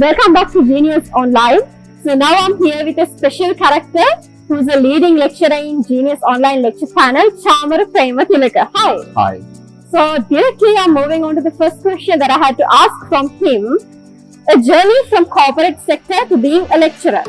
Welcome back to Genius Online. So now I'm here with a special character who's a leading lecturer in Genius Online lecture panel, Chamara. Hi. Hi. So directly I'm moving on to the first question that I had to ask from him. A journey from corporate sector to being a lecturer.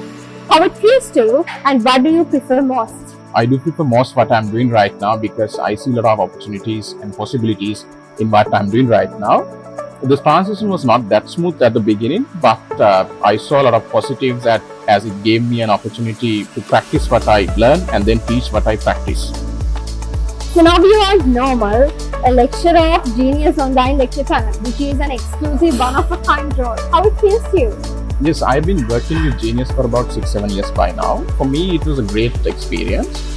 How it feels to you and what do you prefer most? I do prefer most what I'm doing right now because I see a lot of opportunities and possibilities in what I'm doing right now. The transition was not that smooth at the beginning, but I saw a lot of positives as it gave me an opportunity to practice what I learn and then teach what I practice. So now you are Normal, a lecturer of Genius Online lecture panel, which is an exclusive one-of-a-kind role. How it feels to you? Yes, I've been working with Genius for about 6-7 years by now. For me, it was a great experience.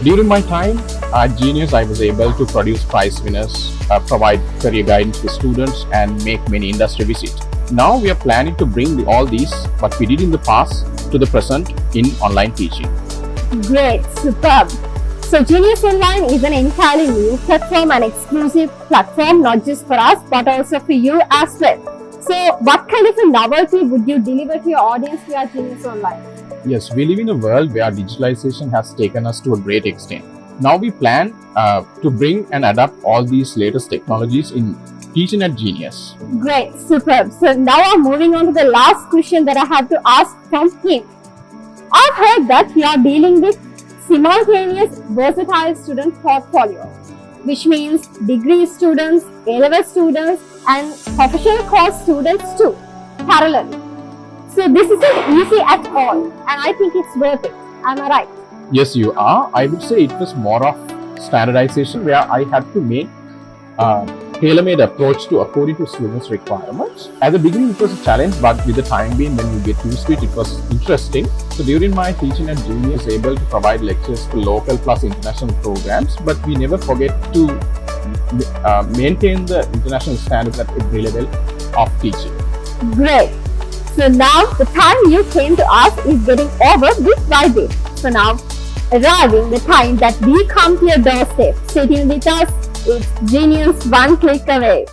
During my time at Genius, I was able to produce prize winners, provide career guidance to students, and make many industry visits. Now we are planning to bring all these, what we did in the past, to the present in online teaching. Great, superb. So Genius Online is an entirely new platform and exclusive platform, not just for us, but also for you as well. So what kind of a novelty would you deliver to your audience via Genius Online? Yes, we live in a world where digitalization has taken us to a great extent. Now we plan to bring and adapt all these latest technologies in teaching at Genius. Great, superb. So now I'm moving on to the last question that I have to ask from him. I've heard that we are dealing with Simultaneous versatile student portfolio, which means degree students, A-level students and professional course students too, parallel. So this isn't easy at all and I think it's worth it. Am I right? Yes, you are. I would say it was more of standardization where I had to make tailor-made approach to according to students' requirements. At the beginning, it was a challenge, but with the time being, when you get used to it, it was interesting. So during my teaching at Genius, I was able to provide lectures to local plus international programs, but we never forget to maintain the international standards at every level of teaching. Great. So now the time you came to us is getting over bit by bit. So now arriving the time that we come to your doorstep. Stay tuned with us. It's Genius one click away.